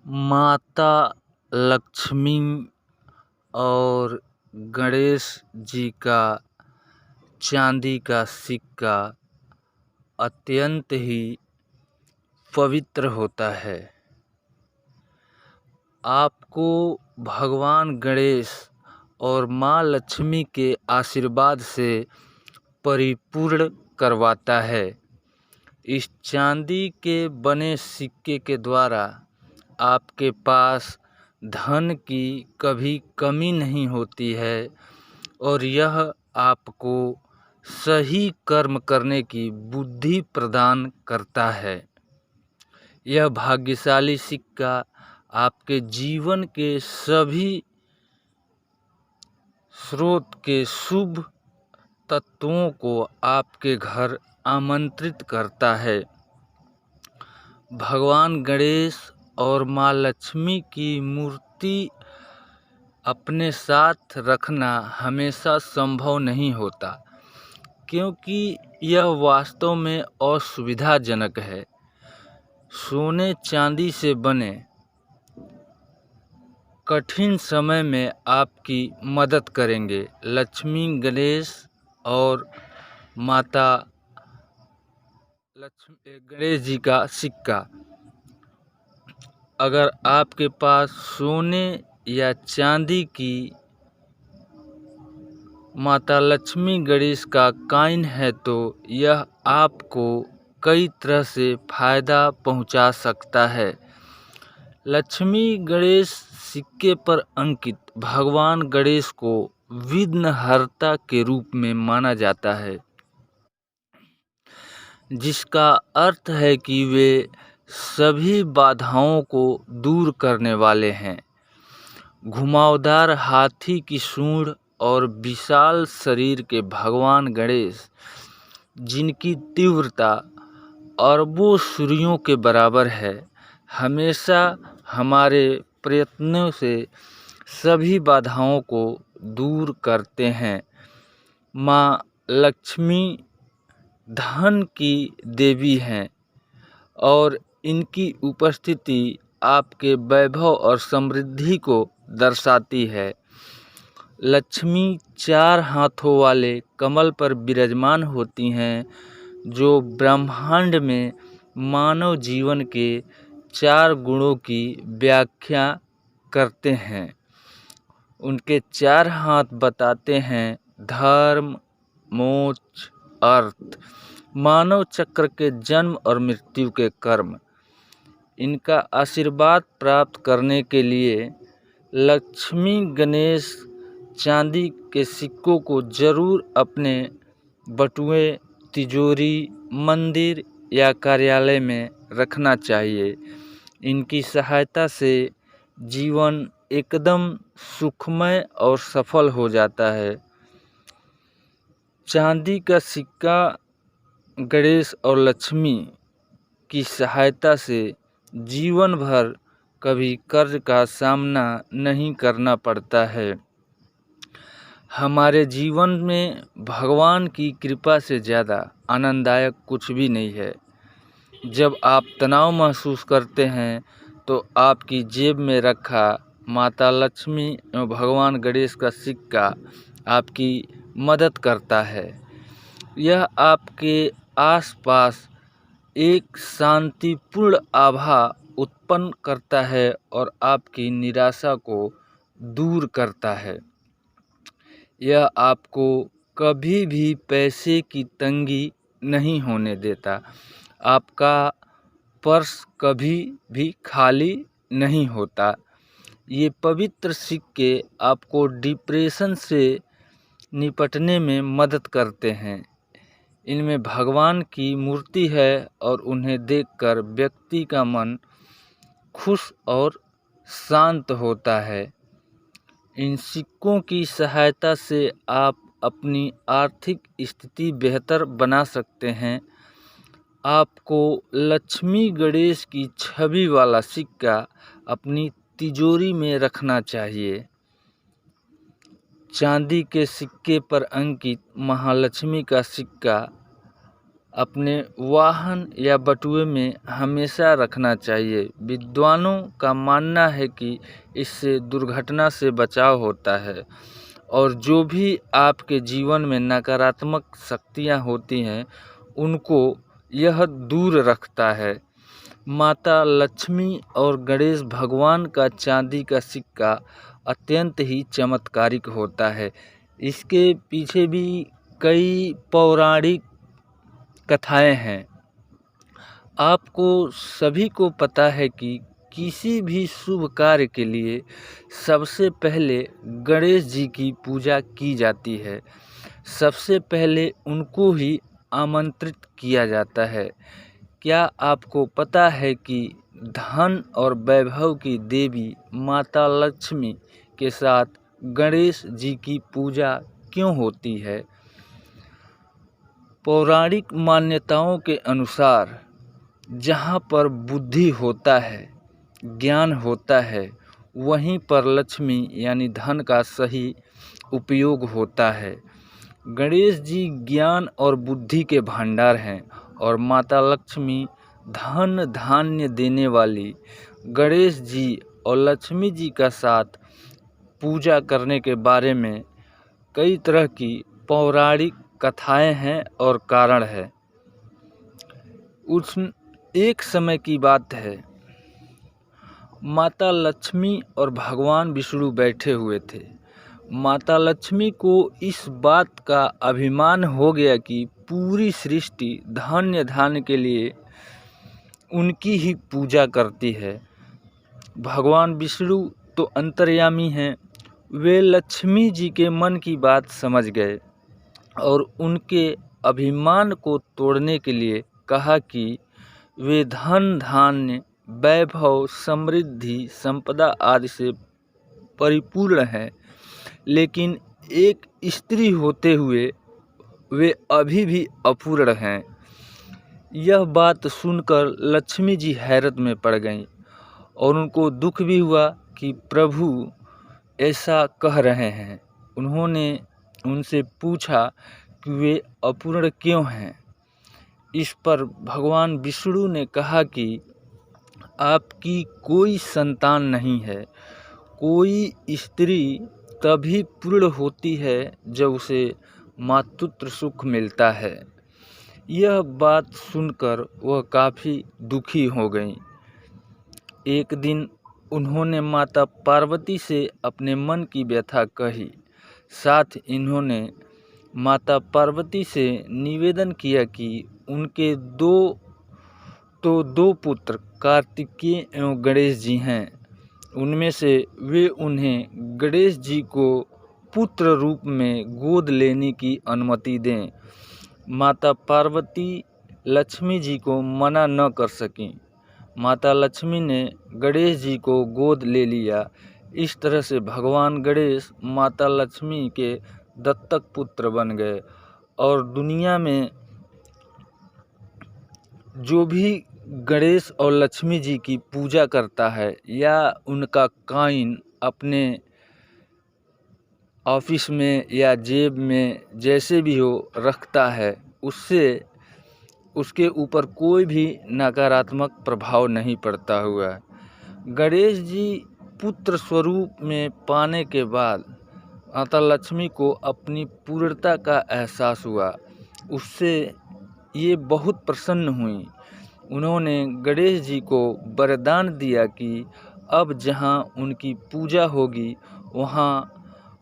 माता लक्ष्मी और गणेश जी का चांदी का सिक्का अत्यंत ही पवित्र होता है। आपको भगवान गणेश और माँ लक्ष्मी के आशीर्वाद से परिपूर्ण करवाता है। इस चांदी के बने सिक्के के द्वारा आपके पास धन की कभी कमी नहीं होती है और यह आपको सही कर्म करने की बुद्धि प्रदान करता है। यह भाग्यशाली सिक्का आपके जीवन के सभी स्रोत के शुभ तत्वों को आपके घर आमंत्रित करता है। भगवान गणेश और माँ लक्ष्मी की मूर्ति अपने साथ रखना हमेशा संभव नहीं होता, क्योंकि यह वास्तव में असुविधाजनक है। सोने चांदी से बने कठिन समय में आपकी मदद करेंगे। लक्ष्मी गणेश और माता गणेश जी का सिक्का अगर आपके पास सोने या चांदी की माता लक्ष्मी गणेश का कॉइन है तो यह आपको कई तरह से फायदा पहुंचा सकता है। लक्ष्मी गणेश सिक्के पर अंकित भगवान गणेश को विघ्नहर्ता के रूप में माना जाता है, जिसका अर्थ है कि वे सभी बाधाओं को दूर करने वाले हैं। घुमावदार हाथी की सूंड और विशाल शरीर के भगवान गणेश, जिनकी तीव्रता अरबों सूर्यों के बराबर है, हमेशा हमारे प्रयत्नों से सभी बाधाओं को दूर करते हैं। माँ लक्ष्मी धन की देवी हैं और इनकी उपस्थिति आपके वैभव और समृद्धि को दर्शाती है। लक्ष्मी 4 हाथों वाले कमल पर विराजमान होती हैं, जो ब्रह्मांड में मानव जीवन के 4 गुणों की व्याख्या करते हैं। उनके 4 हाथ बताते हैं धर्म, मोक्ष, अर्थ, मानव चक्र के जन्म और मृत्यु के कर्म। इनका आशीर्वाद प्राप्त करने के लिए लक्ष्मी गणेश चांदी के सिक्कों को जरूर अपने बटुए, तिजोरी, मंदिर या कार्यालय में रखना चाहिए। इनकी सहायता से जीवन एकदम सुखमय और सफल हो जाता है। चांदी का सिक्का गणेश और लक्ष्मी की सहायता से जीवन भर कभी कर्ज का सामना नहीं करना पड़ता है। हमारे जीवन में भगवान की कृपा से ज़्यादा आनंददायक कुछ भी नहीं है। जब आप तनाव महसूस करते हैं तो आपकी जेब में रखा माता लक्ष्मी एवं भगवान गणेश का सिक्का आपकी मदद करता है। यह आपके आसपास एक शांतिपूर्ण आभा उत्पन्न करता है और आपकी निराशा को दूर करता है। यह आपको कभी भी पैसे की तंगी नहीं होने देता। आपका पर्स कभी भी खाली नहीं होता। ये पवित्र सिक्के आपको डिप्रेशन से निपटने में मदद करते हैं। इनमें भगवान की मूर्ति है और उन्हें देखकर व्यक्ति का मन खुश और शांत होता है। इन सिक्कों की सहायता से आप अपनी आर्थिक स्थिति बेहतर बना सकते हैं। आपको लक्ष्मी गणेश की छवि वाला सिक्का अपनी तिजोरी में रखना चाहिए। चांदी के सिक्के पर अंकित महालक्ष्मी का सिक्का अपने वाहन या बटुए में हमेशा रखना चाहिए। विद्वानों का मानना है कि इससे दुर्घटना से बचाव होता है और जो भी आपके जीवन में नकारात्मक शक्तियाँ होती हैं उनको यह दूर रखता है। माता लक्ष्मी और गणेश भगवान का चांदी का सिक्का अत्यंत ही चमत्कारिक होता है। इसके पीछे भी कई पौराणिक कथाएं हैं। आपको सभी को पता है कि किसी भी शुभ कार्य के लिए सबसे पहले गणेश जी की पूजा की जाती है। सबसे पहले उनको ही आमंत्रित किया जाता है। क्या आपको पता है कि धन और वैभव की देवी माता लक्ष्मी के साथ गणेश जी की पूजा क्यों होती है? पौराणिक मान्यताओं के अनुसार जहाँ पर बुद्धि होता है, ज्ञान होता है, वहीं पर लक्ष्मी यानी धन का सही उपयोग होता है। गणेश जी ज्ञान और बुद्धि के भंडार हैं और माता लक्ष्मी धन धान्य देने वाली। गणेश जी और लक्ष्मी जी का साथ पूजा करने के बारे में कई तरह की पौराणिक कथाएं हैं और कारण है। उस एक समय की बात है, माता लक्ष्मी और भगवान विष्णु बैठे हुए थे। माता लक्ष्मी को इस बात का अभिमान हो गया कि पूरी सृष्टि धन्य धान्य के लिए उनकी ही पूजा करती है। भगवान विष्णु तो अंतर्यामी हैं। वे लक्ष्मी जी के मन की बात समझ गए और उनके अभिमान को तोड़ने के लिए कहा कि वे धन धान्य वैभव समृद्धि संपदा आदि से परिपूर्ण हैं, लेकिन एक स्त्री होते हुए वे अभी भी अपूर्ण हैं। यह बात सुनकर लक्ष्मी जी हैरत में पड़ गईं और उनको दुख भी हुआ कि प्रभु ऐसा कह रहे हैं। उन्होंने उनसे पूछा कि वे अपूर्ण क्यों हैं। इस पर भगवान विष्णु ने कहा कि आपकी कोई संतान नहीं है। कोई स्त्री तभी पूर्ण होती है जब उसे मातृत्व सुख मिलता है। यह बात सुनकर वह काफ़ी दुखी हो गईं। एक दिन उन्होंने माता पार्वती से अपने मन की व्यथा कही। साथ इन्होंने माता पार्वती से निवेदन किया कि उनके दो पुत्र कार्तिकेय एवं गणेश जी हैं। उनमें से वे उन्हें गणेश जी को पुत्र रूप में गोद लेने की अनुमति दें। माता पार्वती लक्ष्मी जी को मना न कर सकीं। माता लक्ष्मी ने गणेश जी को गोद ले लिया। इस तरह से भगवान गणेश माता लक्ष्मी के दत्तक पुत्र बन गए और दुनिया में जो भी गणेश और लक्ष्मी जी की पूजा करता है या उनका कॉइन अपने ऑफिस में या जेब में जैसे भी हो रखता है, उससे उसके ऊपर कोई भी नकारात्मक प्रभाव नहीं पड़ता हुआ है। गणेश जी पुत्र स्वरूप में पाने के बाद माता लक्ष्मी को अपनी पूर्णता का एहसास हुआ। उससे ये बहुत प्रसन्न हुई। उन्होंने गणेश जी को वरदान दिया कि अब जहाँ उनकी पूजा होगी वहाँ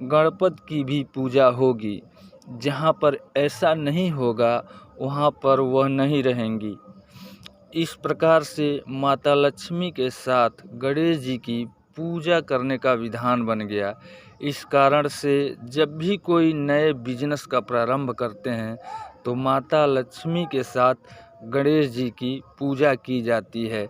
गणपति की भी पूजा होगी। जहाँ पर ऐसा नहीं होगा वहाँ पर वह नहीं रहेंगी। इस प्रकार से माता लक्ष्मी के साथ गणेश जी की पूजा करने का विधान बन गया। इस कारण से जब भी कोई नए बिजनेस का प्रारंभ करते हैं तो माता लक्ष्मी के साथ गणेश जी की पूजा की जाती है।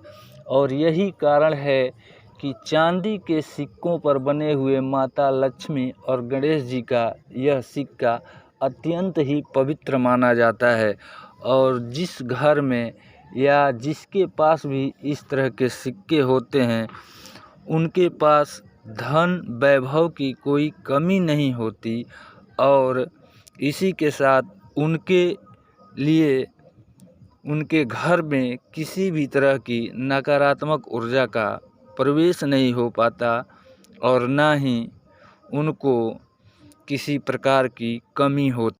और यही कारण है कि चांदी के सिक्कों पर बने हुए माता लक्ष्मी और गणेश जी का यह सिक्का अत्यंत ही पवित्र माना जाता है। और जिस घर में या जिसके पास भी इस तरह के सिक्के होते हैं उनके पास धन वैभव की कोई कमी नहीं होती। और इसी के साथ उनके लिए उनके घर में किसी भी तरह की नकारात्मक ऊर्जा का प्रवेश नहीं हो पाता और ना ही उनको किसी प्रकार की कमी होती।